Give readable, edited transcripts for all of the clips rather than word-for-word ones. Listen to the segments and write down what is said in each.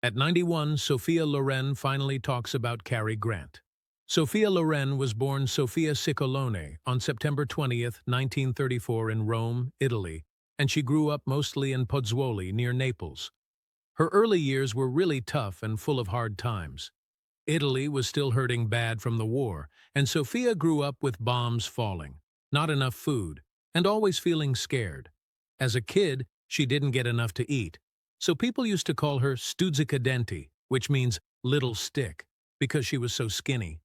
At 91, Sophia Loren finally talks about Cary Grant. Sophia Loren was born Sophia Cicolone on September 20th, 1934 in Rome, Italy, and she grew up mostly in Pozzuoli near Naples. Her early years were really tough and full of hard times. Italy was still hurting bad from the war, and Sophia grew up with bombs falling, not enough food, and always feeling scared. As a kid, she didn't get enough to eat, so people used to call her stuzzicadenti, which means little stick, because she was so skinny.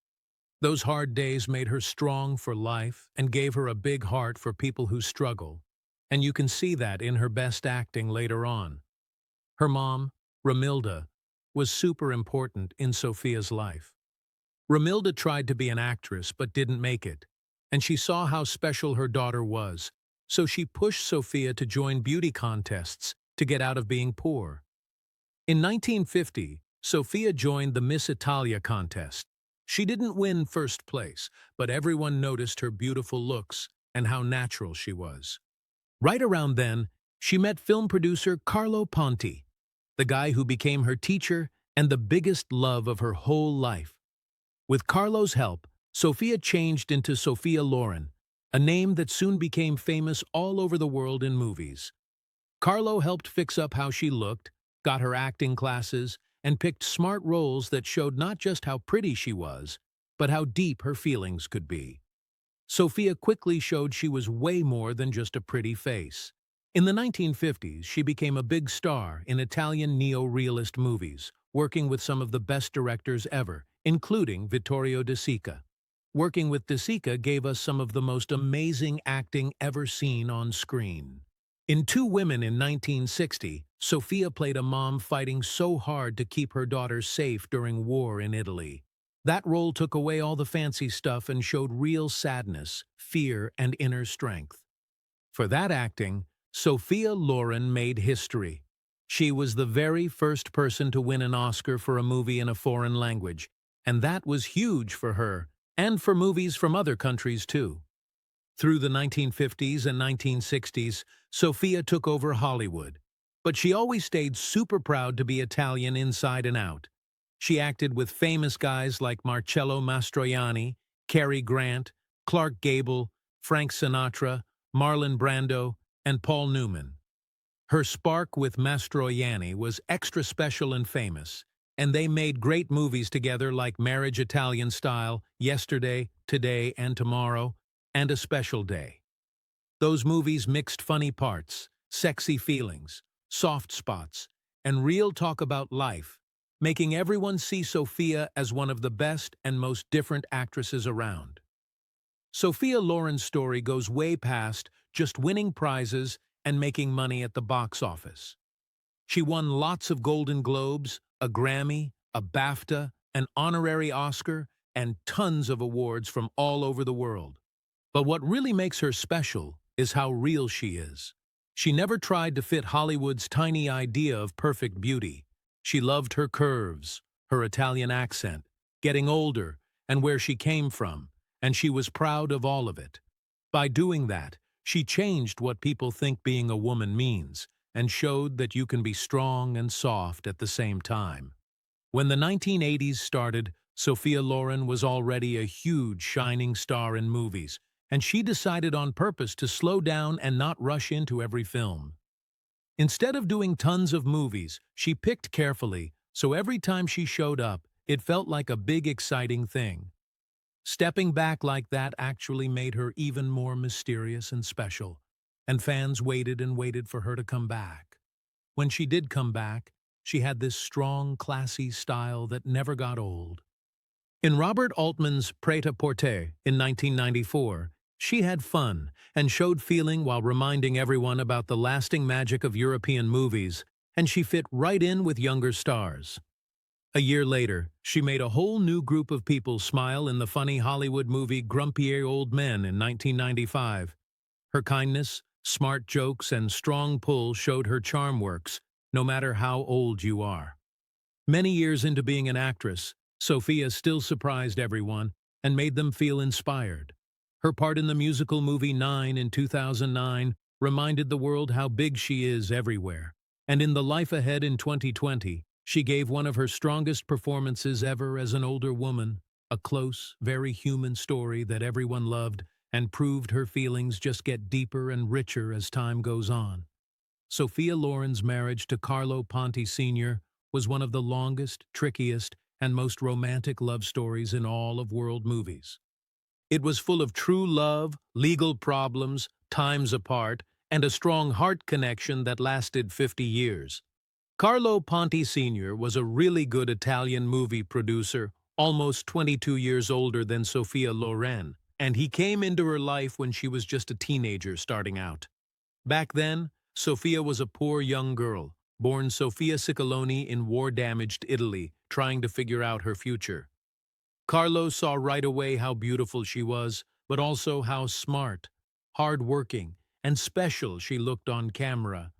Those hard days made her strong for life and gave her a big heart for people who struggle, and you can see that in her best acting later on. Her mom, Romilda, was super important in Sophia's life. Romilda tried to be an actress but didn't make it, and she saw how special her daughter was, so she pushed Sophia to join beauty contests to get out of being poor. In 1950, Sophia joined the Miss Italia contest. She didn't win first place, but everyone noticed her beautiful looks and how natural she was. Right around then, she met film producer Carlo Ponti, the guy who became her teacher and the biggest love of her whole life. With Carlo's help, Sophia changed into Sophia Loren, a name that soon became famous all over the world in movies. Carlo helped fix up how she looked, got her acting classes, and picked smart roles that showed not just how pretty she was, but how deep her feelings could be. Sophia quickly showed she was way more than just a pretty face. In the 1950s, she became a big star in Italian neo-realist movies, working with some of the best directors ever, including Vittorio De Sica. Working with De Sica gave us some of the most amazing acting ever seen on screen. In Two Women in 1960, Sophia played a mom fighting so hard to keep her daughter safe during war in Italy. That role took away all the fancy stuff and showed real sadness, fear, and inner strength. For that acting, Sophia Loren made history. She was the very first person to win an Oscar for a movie in a foreign language, and that was huge for her, and for movies from other countries too. Through the 1950s and 1960s, Sophia took over Hollywood, but she always stayed super proud to be Italian inside and out. She acted with famous guys like Marcello Mastroianni, Cary Grant, Clark Gable, Frank Sinatra, Marlon Brando, and Paul Newman. Her spark with Mastroianni was extra special and famous, and they made great movies together like Marriage Italian Style, Yesterday, Today, and Tomorrow, and A Special Day. Those movies mixed funny parts, sexy feelings, soft spots, and real talk about life, making everyone see Sophia as one of the best and most different actresses around. Sophia Loren's story goes way past just winning prizes and making money at the box office. She won lots of Golden Globes, a Grammy, a BAFTA, an honorary Oscar, and tons of awards from all over the world. But what really makes her special is how real she is. She never tried to fit Hollywood's tiny idea of perfect beauty. She loved her curves, her Italian accent, getting older, and where she came from, and she was proud of all of it. By doing that, she changed what people think being a woman means, and showed that you can be strong and soft at the same time. When the 1980s started, Sophia Loren was already a huge shining star in movies, and she decided on purpose to slow down and not rush into every film. Instead of doing tons of movies, she picked carefully, so every time she showed up, it felt like a big exciting thing. Stepping back like that actually made her even more mysterious and special, and fans waited and waited for her to come back. When she did come back, she had this strong, classy style that never got old. In Robert Altman's Prêt-à-Porter in 1994, she had fun and showed feeling while reminding everyone about the lasting magic of European movies, and she fit right in with younger stars. A year later, she made a whole new group of people smile in the funny Hollywood movie Grumpier Old Men in 1995. Her kindness, smart jokes, and strong pull showed her charm works, no matter how old you are. Many years into being an actress, Sophia still surprised everyone and made them feel inspired. Her part in the musical movie 9 in 2009 reminded the world how big she is everywhere. And in The Life Ahead in 2020, She gave one of her strongest performances ever as an older woman, a close, very human story that everyone loved and proved her feelings just get deeper and richer as time goes on. Sophia Loren's marriage to Carlo Ponti Sr. was one of the longest, trickiest, and most romantic love stories in all of world movies. It was full of true love, legal problems, times apart, and a strong heart connection that lasted 50 years. Carlo Ponti Sr. was a really good Italian movie producer, almost 22 years older than Sophia Loren, and he came into her life when she was just a teenager starting out. Back then, Sophia was a poor young girl, born Sophia Ciccolone in war-damaged Italy, trying to figure out her future. Carlo saw right away how beautiful she was, but also how smart, hard-working, and special she looked on camera.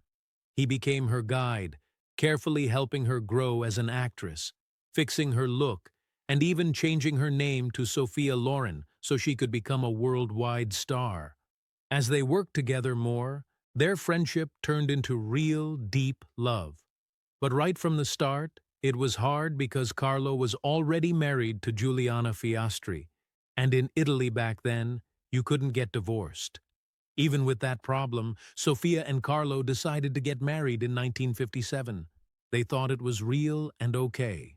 He became her guide, carefully helping her grow as an actress, fixing her look, and even changing her name to Sophia Loren so she could become a worldwide star. As they worked together more, their friendship turned into real, deep love. But right from the start, it was hard because Carlo was already married to Giuliana Fiastri, and in Italy back then, you couldn't get divorced. Even with that problem, Sophia and Carlo decided to get married in 1957. They thought it was real and okay.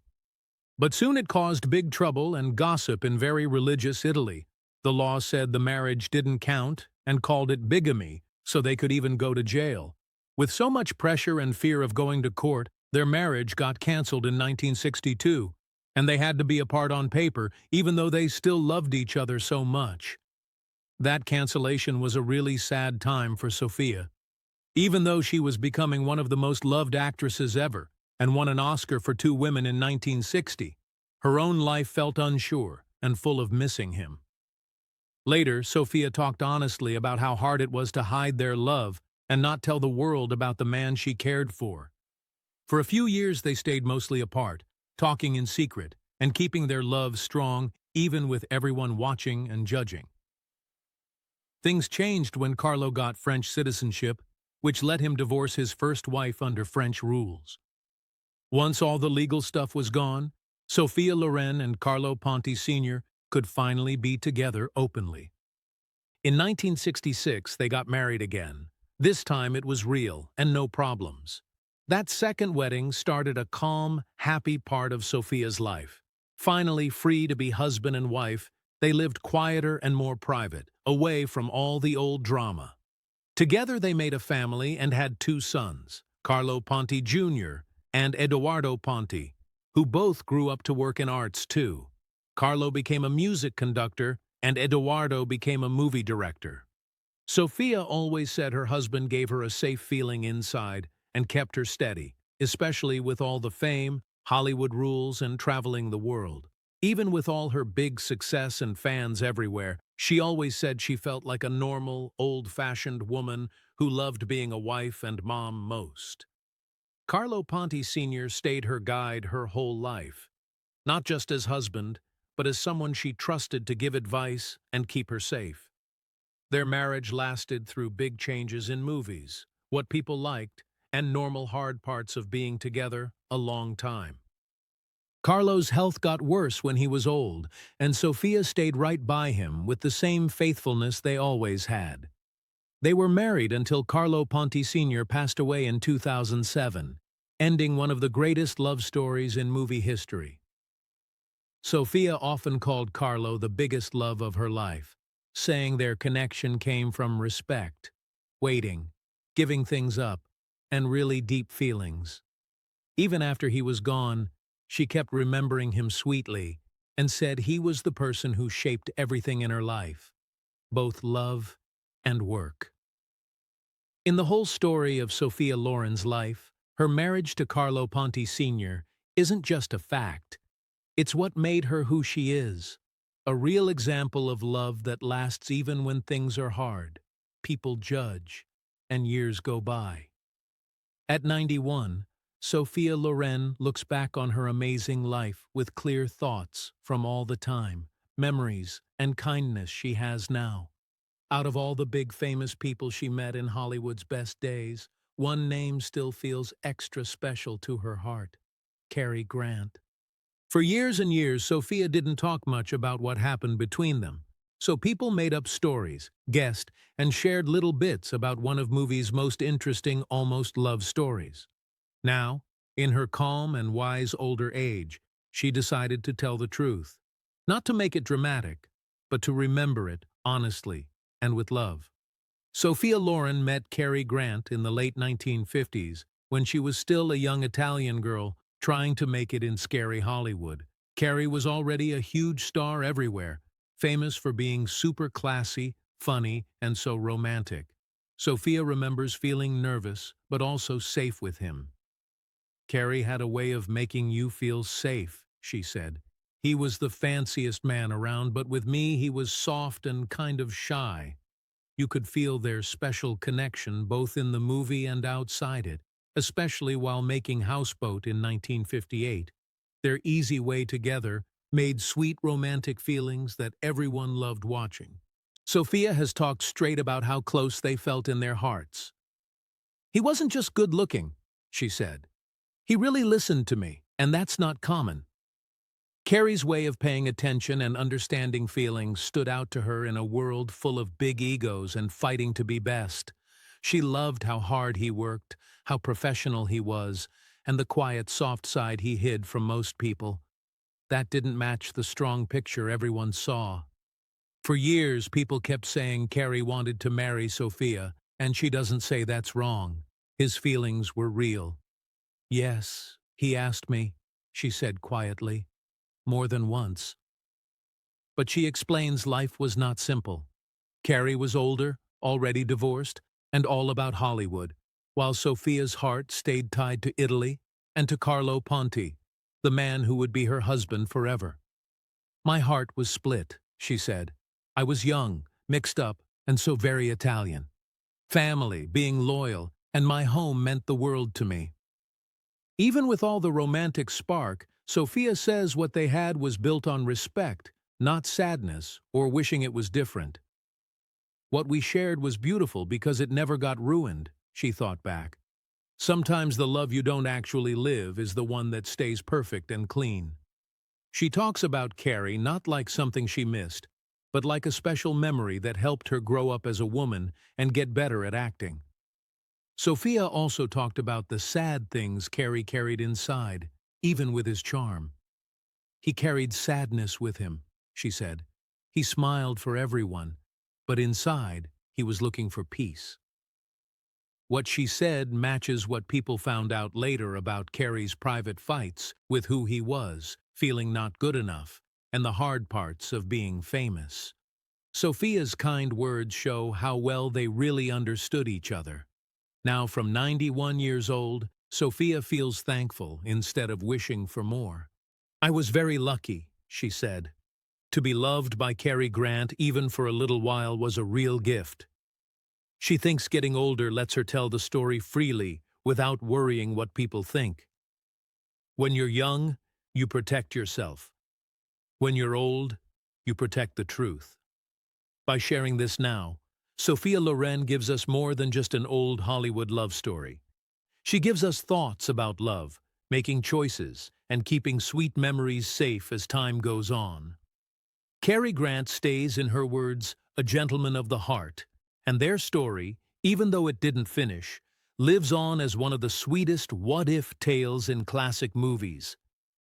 But soon it caused big trouble and gossip in very religious Italy. The law said the marriage didn't count and called it bigamy, so they could even go to jail. With so much pressure and fear of going to court, their marriage got canceled in 1962, and they had to be apart on paper, even though they still loved each other so much. That cancellation was a really sad time for Sophia. Even though she was becoming one of the most loved actresses ever and won an Oscar for Two Women in 1960, her own life felt unsure and full of missing him. Later, Sophia talked honestly about how hard it was to hide their love and not tell the world about the man she cared for. For a few years they stayed mostly apart, talking in secret and keeping their love strong even with everyone watching and judging. Things changed when Carlo got French citizenship, which let him divorce his first wife under French rules. Once all the legal stuff was gone, Sophia Loren and Carlo Ponti Sr. could finally be together openly. In 1966, they got married again. This time it was real and no problems. That second wedding started a calm, happy part of Sophia's life. Finally free to be husband and wife, they lived quieter and more private, away from all the old drama. Together they made a family and had two sons, Carlo Ponti Jr. and Edoardo Ponti, who both grew up to work in arts too. Carlo became a music conductor and Edoardo became a movie director. Sophia always said her husband gave her a safe feeling inside and kept her steady, especially with all the fame, Hollywood rules, and traveling the world. Even with all her big success and fans everywhere, she always said she felt like a normal, old-fashioned woman who loved being a wife and mom most. Carlo Ponti Sr. stayed her guide her whole life, not just as husband, but as someone she trusted to give advice and keep her safe. Their marriage lasted through big changes in movies, what people liked, and normal hard parts of being together a long time. Carlo's health got worse when he was old, and Sophia stayed right by him with the same faithfulness they always had. They were married until Carlo Ponti Sr. passed away in 2007, ending one of the greatest love stories in movie history. Sophia often called Carlo the biggest love of her life, saying their connection came from respect, waiting, giving things up, and really deep feelings. Even after he was gone, she kept remembering him sweetly and said he was the person who shaped everything in her life, both love and work. In the whole story of Sophia Loren's life, her marriage to Carlo Ponti Sr. isn't just a fact. It's what made her who she is, a real example of love that lasts even when things are hard, people judge, and years go by. At 91, Sophia Loren looks back on her amazing life with clear thoughts from all the time, memories, and kindness she has now. Out of all the big famous people she met in Hollywood's best days, one name still feels extra special to her heart: Cary Grant. For years and years, Sophia didn't talk much about what happened between them. So people made up stories, guessed, and shared little bits about one of movies' most interesting almost love stories. Now, in her calm and wise older age, she decided to tell the truth. Not to make it dramatic, but to remember it honestly and with love. Sophia Loren met Cary Grant in the late 1950s when she was still a young Italian girl trying to make it in scary Hollywood. Cary was already a huge star everywhere, famous for being super classy, funny, and so romantic. Sophia remembers feeling nervous, but also safe with him. Cary had a way of making you feel safe, she said. He was the fanciest man around, but with me he was soft and kind of shy. You could feel their special connection both in the movie and outside it, especially while making Houseboat in 1958. Their easy way together made sweet romantic feelings that everyone loved watching. Sophia has talked straight about how close they felt in their hearts. He wasn't just good-looking, she said. He really listened to me, and that's not common. Cary's way of paying attention and understanding feelings stood out to her in a world full of big egos and fighting to be best. She loved how hard he worked, how professional he was, and the quiet, soft side he hid from most people. That didn't match the strong picture everyone saw. For years, people kept saying Cary wanted to marry Sophia, and she doesn't say that's wrong. His feelings were real. Yes, he asked me, she said quietly. More than once. But she explains life was not simple. Cary was older, already divorced, and all about Hollywood, while Sophia's heart stayed tied to Italy and to Carlo Ponti, the man who would be her husband forever. My heart was split, she said. I was young, mixed up, and so very Italian. Family, being loyal, and my home meant the world to me. Even with all the romantic spark, Sophia says what they had was built on respect, not sadness or wishing it was different. What we shared was beautiful because it never got ruined, she thought back. Sometimes the love you don't actually live is the one that stays perfect and clean. She talks about Cary not like something she missed, but like a special memory that helped her grow up as a woman and get better at acting. Sophia also talked about the sad things Cary carried inside, even with his charm. He carried sadness with him, she said. He smiled for everyone, but inside he was looking for peace. What she said matches what people found out later about Cary's private fights with who he was, feeling not good enough, and the hard parts of being famous. Sophia's kind words show how well they really understood each other. Now, from 91 years old, Sophia feels thankful instead of wishing for more. I was very lucky, she said. To be loved by Cary Grant even for a little while was a real gift. She thinks getting older lets her tell the story freely without worrying what people think. When you're young, you protect yourself. When you're old, you protect the truth. By sharing this now, Sophia Loren gives us more than just an old Hollywood love story. She gives us thoughts about love, making choices, and keeping sweet memories safe as time goes on. Cary Grant stays, in her words, a gentleman of the heart, and their story, even though it didn't finish, lives on as one of the sweetest what-if tales in classic movies.